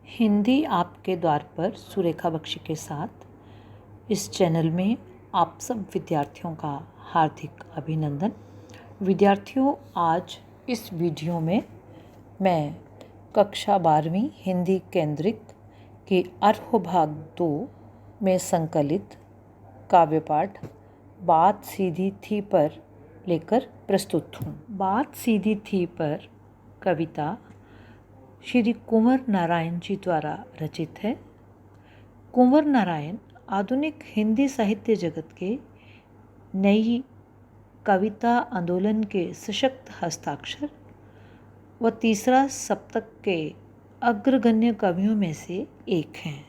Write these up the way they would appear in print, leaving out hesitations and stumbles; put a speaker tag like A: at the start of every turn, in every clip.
A: हिंदी आपके द्वार पर सुरेखा बख्शी के साथ इस चैनल में आप सब विद्यार्थियों का हार्दिक अभिनंदन। विद्यार्थियों, आज इस वीडियो में मैं कक्षा 12वीं हिंदी केंद्रित के अर्ह भाग 2 में संकलित काव्यपाठ बात सीधी थी पर लेकर प्रस्तुत हूँ। बात सीधी थी पर कविता श्री कुंवर नारायण जी द्वारा रचित है। कुंवर नारायण आधुनिक हिंदी साहित्य जगत के नई कविता आंदोलन के सशक्त हस्ताक्षर व तीसरा सप्तक के अग्रगण्य कवियों में से एक हैं।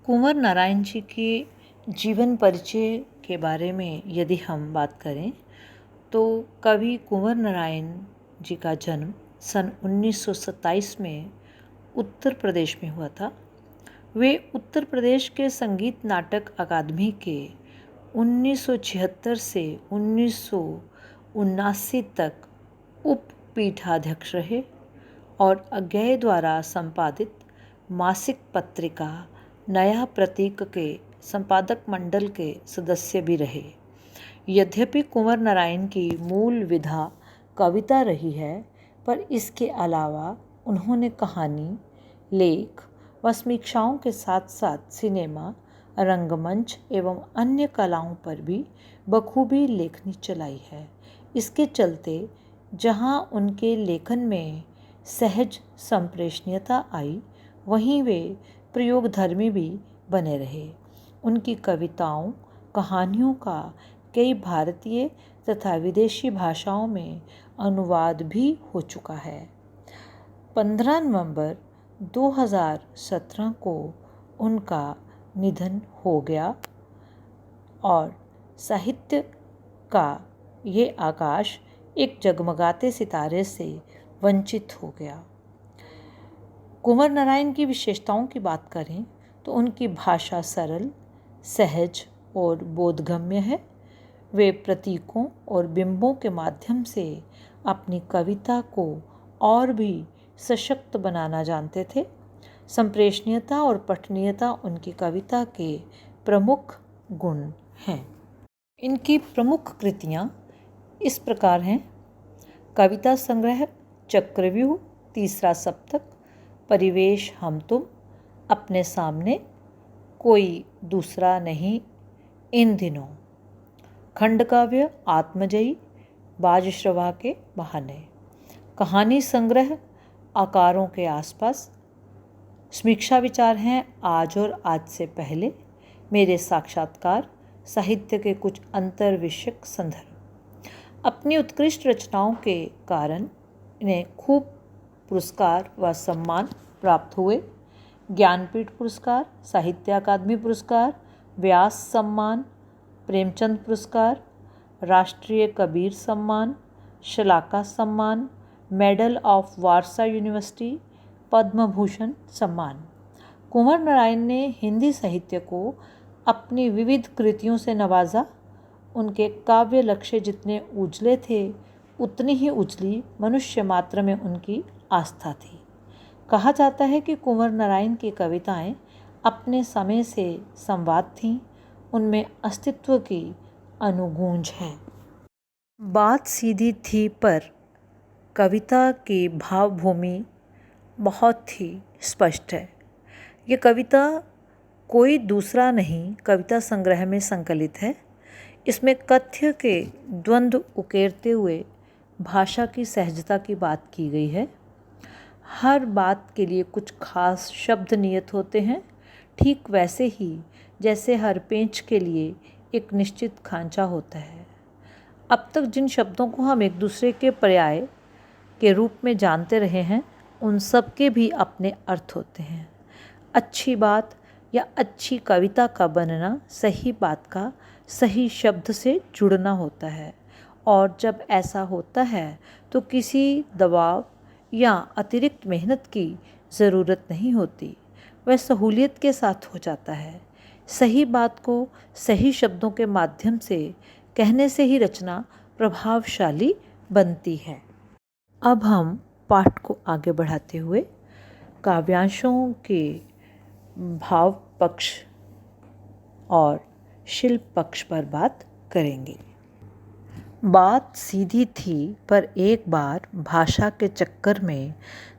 A: कुंवर नारायण जी के जीवन परिचय के बारे में यदि हम बात करें तो कवि कुंवर नारायण जी का जन्म सन 1927 में उत्तर प्रदेश में हुआ था। वे उत्तर प्रदेश के संगीत नाटक अकादमी के 1976 से 1979 तक उप पीठाध्यक्ष रहे और अज्ञेय द्वारा संपादित मासिक पत्रिका नया प्रतीक के संपादक मंडल के सदस्य भी रहे। यद्यपि कुंवर नारायण की मूल विधा कविता रही है, पर इसके अलावा उन्होंने कहानी, लेख व समीक्षाओं के साथ साथ सिनेमा, रंगमंच एवं अन्य कलाओं पर भी बखूबी लेखनी चलाई है। इसके चलते जहां उनके लेखन में सहज संप्रेषणीयता आई, वहीं वे प्रयोगधर्मी भी बने रहे। उनकी कविताओं, कहानियों का कई भारतीय तथा विदेशी भाषाओं में अनुवाद भी हो चुका है। 15 नवंबर 2017 को उनका निधन हो गया और साहित्य का ये आकाश एक जगमगाते सितारे से वंचित हो गया। कुंवर नारायण की विशेषताओं की बात करें तो उनकी भाषा सरल, सहज और बोधगम्य है। वे प्रतीकों और बिंबों के माध्यम से अपनी कविता को और भी सशक्त बनाना जानते थे। संप्रेषणीयता और पठनीयता उनकी कविता के प्रमुख गुण हैं। इनकी प्रमुख कृतियाँ इस प्रकार हैं: कविता संग्रह चक्रव्यूह, तीसरा सप्तक, परिवेश हम तुम, अपने सामने, कोई दूसरा नहीं इन दिनों, खंडकाव्य आत्मजयी, बाजश्रवा के बहाने, कहानी संग्रह आकारों के आसपास, समीक्षा विचार हैं आज और आज से पहले, मेरे साक्षात्कार, साहित्य के कुछ अंतर विषयक संदर्भ। अपनी उत्कृष्ट रचनाओं के कारण इन्हें खूब पुरस्कार व सम्मान प्राप्त हुए। ज्ञानपीठ पुरस्कार, साहित्य अकादमी पुरस्कार, व्यास सम्मान, प्रेमचंद पुरस्कार, राष्ट्रीय कबीर सम्मान, शलाका सम्मान, medal of Warsaw university, Padma Bhushan सम्मान। कुंवर नारायण ने हिंदी साहित्य को अपनी विविध कृतियों से नवाजा। उनके काव्य लक्ष्य जितने उजले थे, उतनी ही उजली मनुष्य मात्र में उनकी आस्था थी। कहा जाता है कि कुंवर नारायण की कविताएं अपने समय से संवाद थीं, उनमें अस्तित्व की अनुगूंज है। बात सीधी थी पर कविता की भावभूमि बहुत ही स्पष्ट है। ये कविता कोई दूसरा नहीं कविता संग्रह में संकलित है। इसमें कथ्य के द्वंद्व उकेरते हुए भाषा की सहजता की बात की गई है। हर बात के लिए कुछ खास शब्द नियत होते हैं, ठीक वैसे ही जैसे हर पेंच के लिए एक निश्चित खांचा होता है। अब तक जिन शब्दों को हम एक दूसरे के पर्याय के रूप में जानते रहे हैं, उन सब के भी अपने अर्थ होते हैं। अच्छी बात या अच्छी कविता का बनना सही बात का सही शब्द से जुड़ना होता है, और जब ऐसा होता है तो किसी दबाव या अतिरिक्त मेहनत की ज़रूरत नहीं होती, वह सहूलियत के साथ हो जाता है। सही बात को सही शब्दों के माध्यम से कहने से ही रचना प्रभावशाली बनती है। अब हम पाठ को आगे बढ़ाते हुए काव्यांशों के भाव पक्ष और शिल्प पक्ष पर बात करेंगे। बात सीधी थी, पर एक बार भाषा के चक्कर में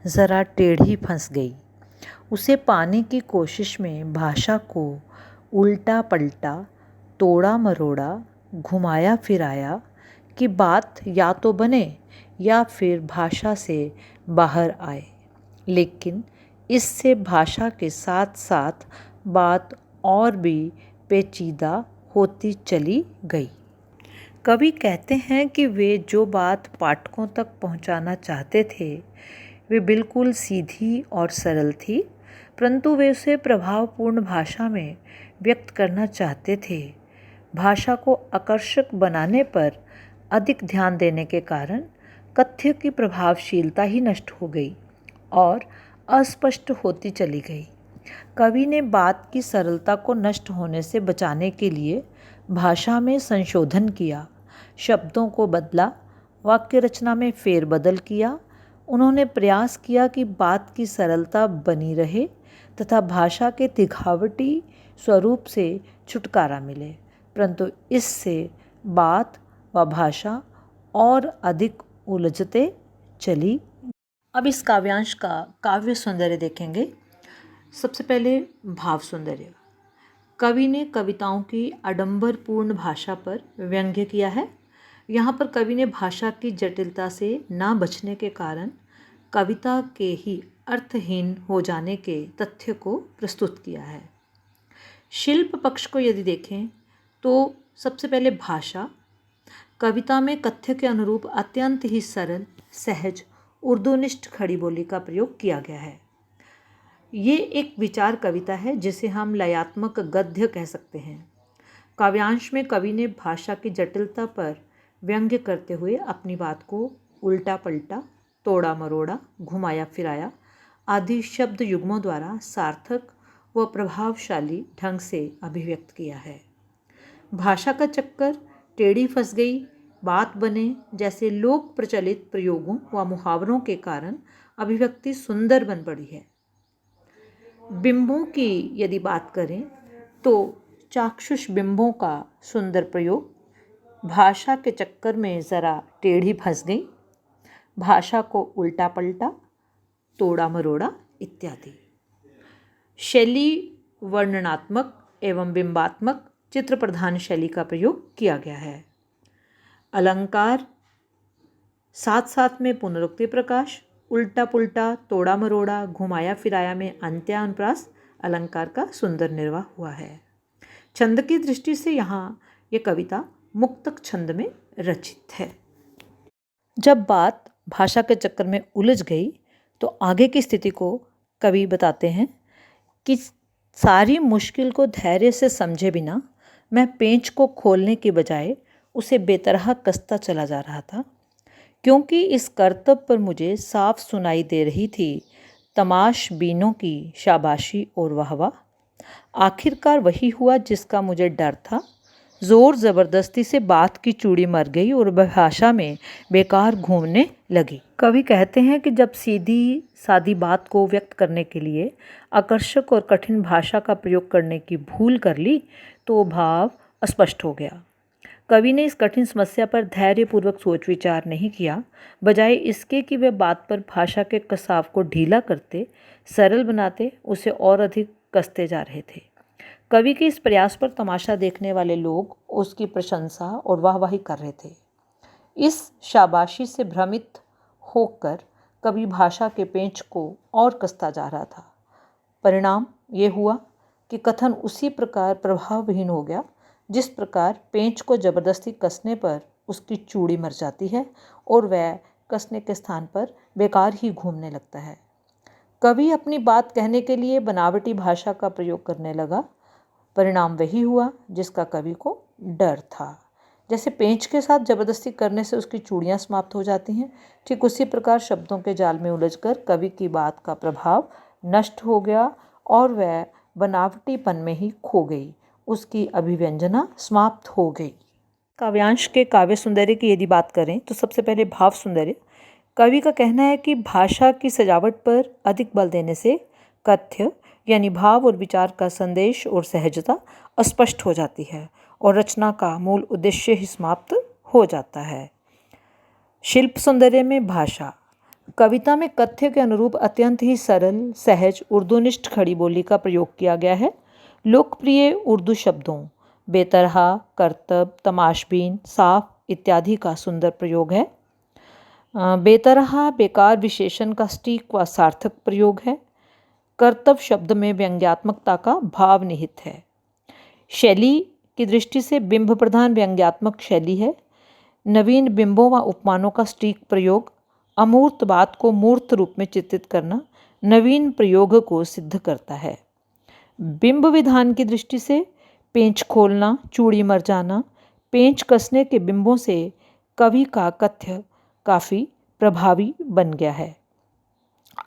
A: ज़रा टेढ़ी फंस गई। उसे पाने की कोशिश में भाषा को उल्टा पलटा, तोड़ा मरोड़ा, घुमाया फिराया कि बात या तो बने या फिर भाषा से बाहर आए। लेकिन इससे भाषा के साथ साथ बात और भी पेचीदा होती चली गई। कवि कहते हैं कि वे जो बात पाठकों तक पहुंचाना चाहते थे वे बिल्कुल सीधी और सरल थी, परंतु वे उसे प्रभावपूर्ण भाषा में व्यक्त करना चाहते थे। भाषा को आकर्षक बनाने पर अधिक ध्यान देने के कारण कथ्य की प्रभावशीलता ही नष्ट हो गई और अस्पष्ट होती चली गई। कवि ने बात की सरलता को नष्ट होने से बचाने के लिए भाषा में संशोधन किया, शब्दों को बदला, वाक्य रचना में फेरबदल किया। उन्होंने प्रयास किया कि बात की सरलता बनी रहे तथा भाषा के दिखावटी स्वरूप से छुटकारा मिले, परंतु इससे बात व भाषा और अधिक उलझते चली। अब इस काव्यांश का काव्य सौंदर्य देखेंगे। सबसे पहले भाव सौंदर्य। कवि ने कविताओं की आडंबरपूर्ण भाषा पर व्यंग्य किया है। यहाँ पर कवि ने भाषा की जटिलता से ना बचने के कारण कविता के ही अर्थहीन हो जाने के तथ्य को प्रस्तुत किया है। शिल्प पक्ष को यदि देखें तो सबसे पहले भाषा। कविता में कथ्य के अनुरूप अत्यंत ही सरल, सहज, उर्दूनिष्ठ खड़ी बोली का प्रयोग किया गया है। ये एक विचार कविता है जिसे हम लयात्मक गद्य कह सकते हैं। काव्यांश में कवि ने भाषा की जटिलता पर व्यंग्य करते हुए अपनी बात को उल्टा पलटा, तोड़ा मरोड़ा, घुमाया फिराया आदि शब्द युग्मों द्वारा सार्थक व प्रभावशाली ढंग से अभिव्यक्त किया है। भाषा का चक्कर, टेढ़ी फंस गई, बात बने जैसे लोक प्रचलित प्रयोगों व मुहावरों के कारण अभिव्यक्ति सुंदर बन पड़ी है। बिंबों की यदि बात करें तो चाक्षुष बिंबों का सुंदर प्रयोग, भाषा के चक्कर में ज़रा टेढ़ी फंस गई, भाषा को उल्टा पलटा, तोड़ा मरोड़ा इत्यादि। शैली वर्णनात्मक एवं बिंबात्मक चित्र प्रधान शैली का प्रयोग किया गया है। अलंकार, साथ साथ में पुनरुक्ति प्रकाश, उल्टा पुल्टा, तोड़ा मरोड़ा, घुमाया फिराया में अंत्य अनुप्रास अलंकार का सुंदर निर्वाह हुआ है। छंद की दृष्टि से यहाँ ये कविता मुक्तक छंद में रचित है। जब बात भाषा के चक्कर में उलझ गई तो आगे की स्थिति को कवि बताते हैं कि सारी मुश्किल को धैर्य से समझे बिना मैं पेंच को खोलने के बजाय उसे बेतरह कसता चला जा रहा था, क्योंकि इस करतब पर मुझे साफ सुनाई दे रही थी तमाशबीनों की शाबाशी और वाहवाह। आखिरकार वही हुआ जिसका मुझे डर था। ज़ोर ज़बरदस्ती से बात की चूड़ी मर गई और भाषा में बेकार घूमने लगी। कवि कहते हैं कि जब सीधी सादी बात को व्यक्त करने के लिए आकर्षक और कठिन भाषा का प्रयोग करने की भूल कर ली तो भाव अस्पष्ट हो गया। कवि ने इस कठिन समस्या पर धैर्यपूर्वक सोच विचार नहीं किया, बजाय इसके कि वे बात पर भाषा के कसाव को ढीला करते, सरल बनाते, उसे और अधिक कसते जा रहे थे। कवि के इस प्रयास पर तमाशा देखने वाले लोग उसकी प्रशंसा और वाहवाही कर रहे थे। इस शाबाशी से भ्रमित होकर कवि भाषा के पेंच को और कसता जा रहा था। परिणाम ये हुआ कि कथन उसी प्रकार प्रभावहीन हो गया जिस प्रकार पेंच को जबरदस्ती कसने पर उसकी चूड़ी मर जाती है और वह कसने के स्थान पर बेकार ही घूमने लगता है। कवि अपनी बात कहने के लिए बनावटी भाषा का प्रयोग करने लगा। परिणाम वही हुआ जिसका कवि को डर था। जैसे पेंच के साथ जबरदस्ती करने से उसकी चूड़ियाँ समाप्त हो जाती हैं, ठीक उसी प्रकार शब्दों के जाल में उलझकर कवि की बात का प्रभाव नष्ट हो गया और वह बनावटीपन में ही खो गई, उसकी अभिव्यंजना समाप्त हो गई। काव्यांश के काव्य सौंदर्य की यदि बात करें तो सबसे पहले भाव सौंदर्य। कवि का कहना है कि भाषा की सजावट पर अधिक बल देने से कथ्य यानी भाव और विचार का संदेश और सहजता अस्पष्ट हो जाती है और रचना का मूल उद्देश्य ही समाप्त हो जाता है। शिल्प सौंदर्य में भाषा। कविता में कथ्य के अनुरूप अत्यंत ही सरल, सहज, उर्दूनिष्ठ खड़ी बोली का प्रयोग किया गया है। लोकप्रिय उर्दू शब्दों बेतरहा, करतब, तमाशबीन, साफ इत्यादि का सुंदर प्रयोग है। बेतरहा बेकार विशेषण का सटीक व सार्थक प्रयोग है। करतब शब्द में व्यंग्यात्मकता का भाव निहित है। शैली की दृष्टि से बिंब प्रधान व्यंग्यात्मक शैली है। नवीन बिंबों व उपमानों का सटीक प्रयोग, अमूर्त बात को मूर्त रूप में चित्रित करना नवीन प्रयोग को सिद्ध करता है। बिंब विधान की दृष्टि से पेंच खोलना, चूड़ी मर जाना, पेंच कसने के बिंबों से कवि का कथ्य काफ़ी प्रभावी बन गया है।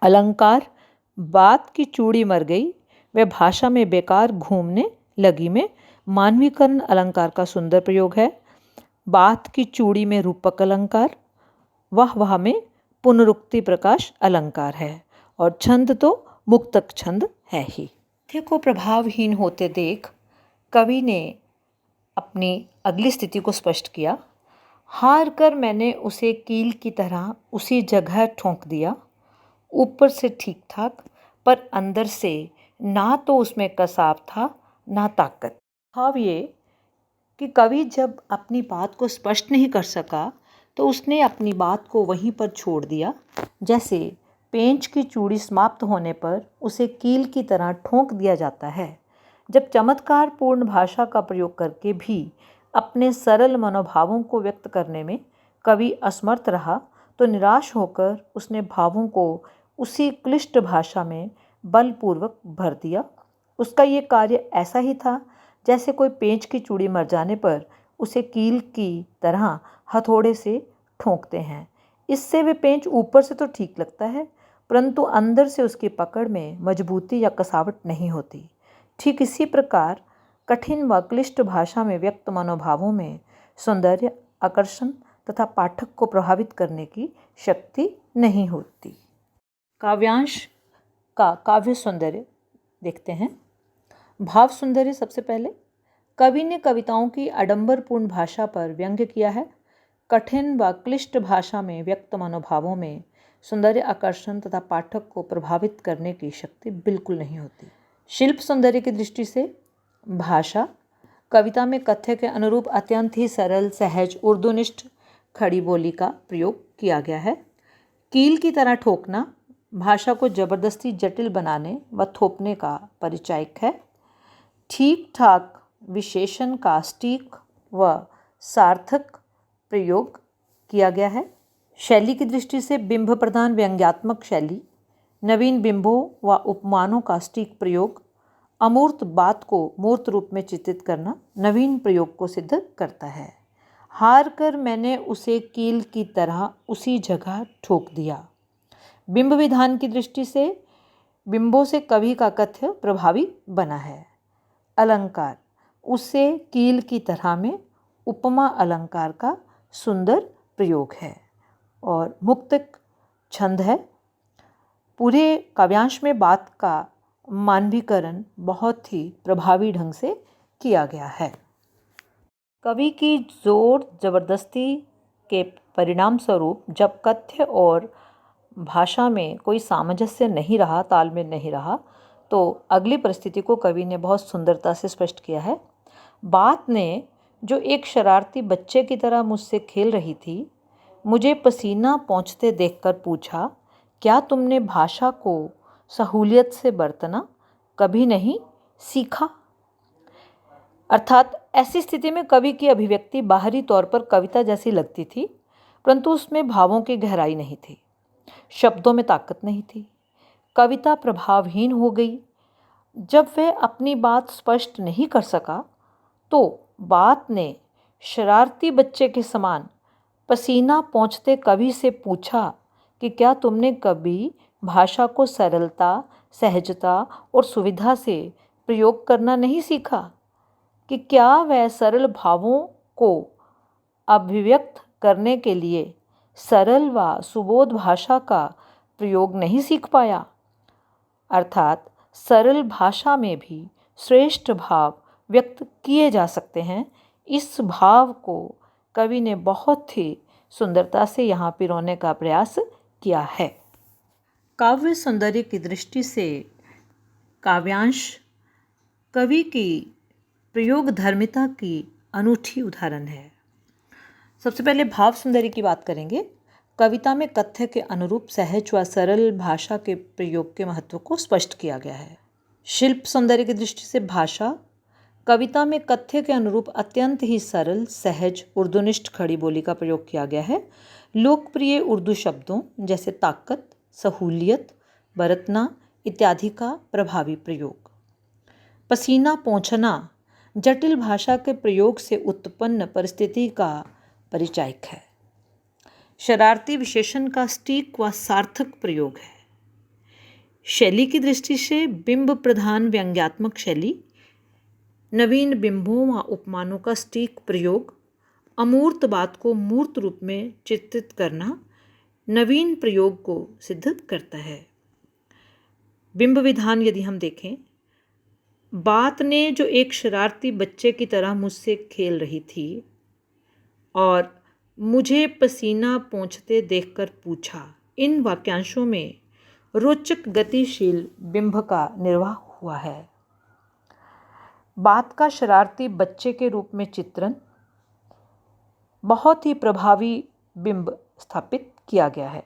A: अलंकार, बात की चूड़ी मर गई वह भाषा में बेकार घूमने लगी में मानवीकरण अलंकार का सुंदर प्रयोग है। बात की चूड़ी में रूपक अलंकार, वाह में पुनरुक्ति प्रकाश अलंकार है और छंद तो मुक्तक छंद है ही। कथ्य को प्रभावहीन होते देख कवि ने अपनी अगली स्थिति को स्पष्ट किया। हार कर मैंने उसे कील की तरह उसी जगह ठोंक दिया, ऊपर से ठीक ठाक पर अंदर से ना तो उसमें कसाव था ना ताकत। भाव ये कि कवि जब अपनी बात को स्पष्ट नहीं कर सका तो उसने अपनी बात को वहीं पर छोड़ दिया। जैसे पेंच की चूड़ी समाप्त होने पर उसे कील की तरह ठोंक दिया जाता है। जब चमत्कार पूर्ण भाषा का प्रयोग करके भी अपने सरल मनोभावों को व्यक्त करने में कवि असमर्थ रहा तो निराश होकर उसने भावों को उसी क्लिष्ट भाषा में बलपूर्वक भर दिया। उसका ये कार्य ऐसा ही था जैसे कोई पेंच की चूड़ी मर जाने पर उसे कील की तरह हथौड़े से ठोंकते हैं। इससे वे पेंच ऊपर से तो ठीक लगता है परंतु अंदर से उसकी पकड़ में मजबूती या कसावट नहीं होती। ठीक इसी प्रकार कठिन व क्लिष्ट भाषा में व्यक्त मनोभावों में सौंदर्य, आकर्षण तथा पाठक को प्रभावित करने की शक्ति नहीं होती। काव्यांश का काव्य सौंदर्य देखते हैं। भाव सौंदर्य सबसे पहले कवि ने कविताओं की आडंबरपूर्ण भाषा पर व्यंग्य किया है। कठिन व क्लिष्ट भाषा में व्यक्त मनोभावों में सौंदर्य, आकर्षण तथा पाठक को प्रभावित करने की शक्ति बिल्कुल नहीं होती। शिल्प सौंदर्य की दृष्टि से भाषा कविता में कथ्य के अनुरूप अत्यंत ही सरल, सहज, उर्दूनिष्ठ खड़ी बोली का प्रयोग किया गया है। कील की तरह ठोकना भाषा को जबरदस्ती जटिल बनाने व थोपने का परिचायक है। ठीक ठाक विशेषण का सटीक व सार्थक प्रयोग किया गया है। शैली की दृष्टि से बिंब प्रधान व्यंग्यात्मक शैली, नवीन बिंबों व उपमानों का सटीक प्रयोग, अमूर्त बात को मूर्त रूप में चित्रित करना नवीन प्रयोग को सिद्ध करता है। हार कर मैंने उसे कील की तरह उसी जगह ठोक दिया। बिंब विधान की दृष्टि से बिंबों से कवि का कथ्य प्रभावी बना है। अलंकार, उसे कील की तरह में उपमा अलंकार का सुंदर प्रयोग है और मुक्तक छंद है। पूरे काव्यांश में बात का मानवीकरण बहुत ही प्रभावी ढंग से किया गया है। कवि की जोर जबरदस्ती के परिणाम स्वरूप जब कथ्य और भाषा में कोई सामंजस्य नहीं रहा, तालमेल नहीं रहा, तो अगली परिस्थिति को कवि ने बहुत सुंदरता से स्पष्ट किया है। बात ने जो एक शरारती बच्चे की तरह मुझसे खेल रही थी, मुझे पसीना पोंछते देखकर पूछा, क्या तुमने भाषा को सहूलियत से बरतना कभी नहीं सीखा? अर्थात ऐसी स्थिति में कवि की अभिव्यक्ति बाहरी तौर पर कविता जैसी लगती थी परंतु उसमें भावों की गहराई नहीं थी, शब्दों में ताकत नहीं थी। कविता प्रभावहीन हो गई। जब वह अपनी बात स्पष्ट नहीं कर सका तो बात ने शरारती बच्चे के समान पसीना पोंछते कवि से पूछा कि क्या तुमने कभी भाषा को सरलता, सहजता और सुविधा से प्रयोग करना नहीं सीखा? कि क्या वह सरल भावों को अभिव्यक्त करने के लिए सरल व सुबोध भाषा का प्रयोग नहीं सीख पाया। अर्थात सरल भाषा में भी श्रेष्ठ भाव व्यक्त किए जा सकते हैं। इस भाव को कवि ने बहुत ही सुंदरता से यहाँ पिरोने का प्रयास किया है। काव्य सौंदर्य की दृष्टि से काव्यांश कवि की प्रयोग धर्मिता की अनूठी उदाहरण है। सबसे पहले भाव सौंदर्य की बात करेंगे। कविता में कथ्य के अनुरूप सहज व सरल भाषा के प्रयोग के महत्व को स्पष्ट किया गया है। शिल्प सौंदर्य की दृष्टि से भाषा कविता में कथ्य के अनुरूप अत्यंत ही सरल, सहज, उर्दूनिष्ठ खड़ी बोली का प्रयोग किया गया है। लोकप्रिय उर्दू शब्दों जैसे ताकत, सहूलियत, बरतना इत्यादि का प्रभावी प्रयोग। पसीना पोंछना जटिल भाषा के प्रयोग से उत्पन्न परिस्थिति का परिचायक है। शरारती विशेषण का सटीक व सार्थक प्रयोग है। शैली की दृष्टि से बिंब प्रधान व्यंग्यात्मक शैली, नवीन बिंबों व उपमानों का सटीक प्रयोग, अमूर्त बात को मूर्त रूप में चित्रित करना नवीन प्रयोग को सिद्ध करता है। बिंब विधान यदि हम देखें, बात ने जो एक शरारती बच्चे की तरह मुझसे खेल रही थी और मुझे पसीना पोंछते देखकर पूछा, इन वाक्यांशों में रोचक गतिशील बिंब का निर्वाह हुआ है। बात का शरारती बच्चे के रूप में चित्रण बहुत ही प्रभावी बिंब स्थापित किया गया है।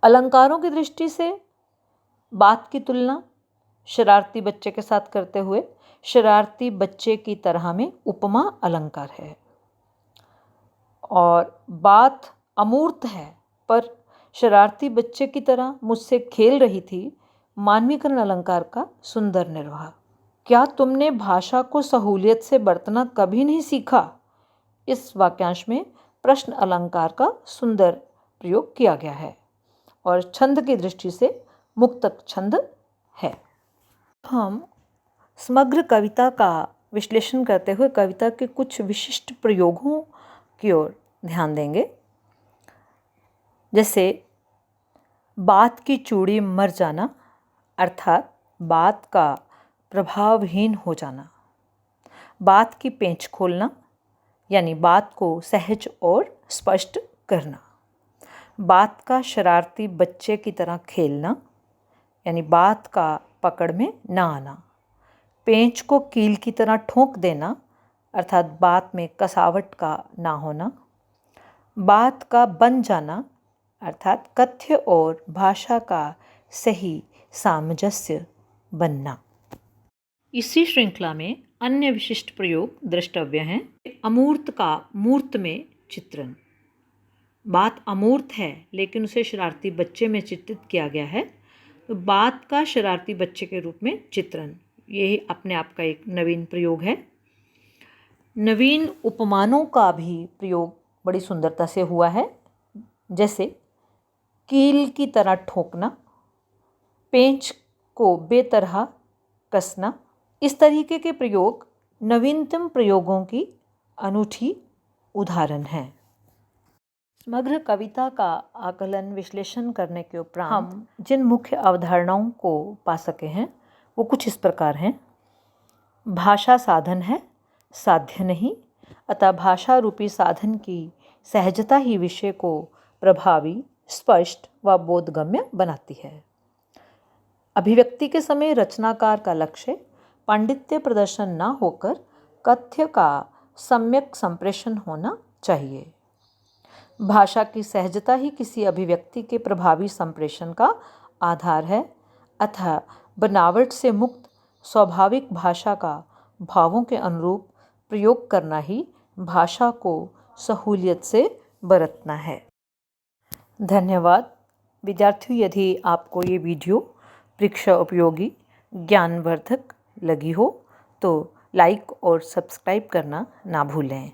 A: अलंकारों की दृष्टि से बात की तुलना शरारती बच्चे के साथ करते हुए शरारती बच्चे की तरह में उपमा अलंकार है। और बात अमूर्त है पर शरारती बच्चे की तरह मुझसे खेल रही थी, मानवीकरण अलंकार का सुंदर निर्वाह। क्या तुमने भाषा को सहूलियत से बरतना कभी नहीं सीखा? इस वाक्यांश में प्रश्न अलंकार का सुंदर प्रयोग किया गया है और छंद की दृष्टि से मुक्तक छंद है। हम समग्र कविता का विश्लेषण करते हुए कविता के कुछ विशिष्ट प्रयोगों की ओर ध्यान देंगे। जैसे बात की चूड़ी मर जाना, अर्थात बात का प्रभावहीन हो जाना। बात की पेंच खोलना यानी बात को सहज और स्पष्ट करना। बात का शरारती बच्चे की तरह खेलना यानी बात का पकड़ में न आना। पेंच को कील की तरह ठोंक देना अर्थात बात में कसावट का ना होना। बात का बन जाना अर्थात कथ्य और भाषा का सही सामंजस्य बनना। इसी श्रृंखला में अन्य विशिष्ट प्रयोग द्रष्टव्य हैं। अमूर्त का मूर्त में चित्रण। बात अमूर्त है लेकिन उसे शरारती बच्चे में चित्रित किया गया है, तो बात का शरारती बच्चे के रूप में चित्रण, यही अपने आप का एक नवीन प्रयोग है। नवीन उपमानों का भी प्रयोग बड़ी सुंदरता से हुआ है। जैसे कील की तरह ठोकना, पेंच को बेतरह कसना। इस तरीके के प्रयोग नवीनतम प्रयोगों की अनूठी उदाहरण हैं। समग्र कविता का आकलन विश्लेषण करने के उपरांत हम जिन मुख्य अवधारणाओं को पा सके हैं वो कुछ इस प्रकार हैं। भाषा साधन है, साध्य नहीं, अतः भाषा रूपी साधन की सहजता ही विषय को प्रभावी, स्पष्ट व बोधगम्य बनाती है। अभिव्यक्ति के समय रचनाकार का लक्ष्य पांडित्य प्रदर्शन न होकर कथ्य का सम्यक संप्रेषण होना चाहिए। भाषा की सहजता ही किसी अभिव्यक्ति के प्रभावी संप्रेषण का आधार है, अतः बनावट से मुक्त स्वाभाविक भाषा का भावों के अनुरूप प्रयोग करना ही भाषा को सहूलियत से बरतना है। धन्यवाद विद्यार्थियों। यदि आपको ये वीडियो परीक्षा उपयोगी, ज्ञानवर्धक लगी हो तो लाइक और सब्सक्राइब करना ना भूलें।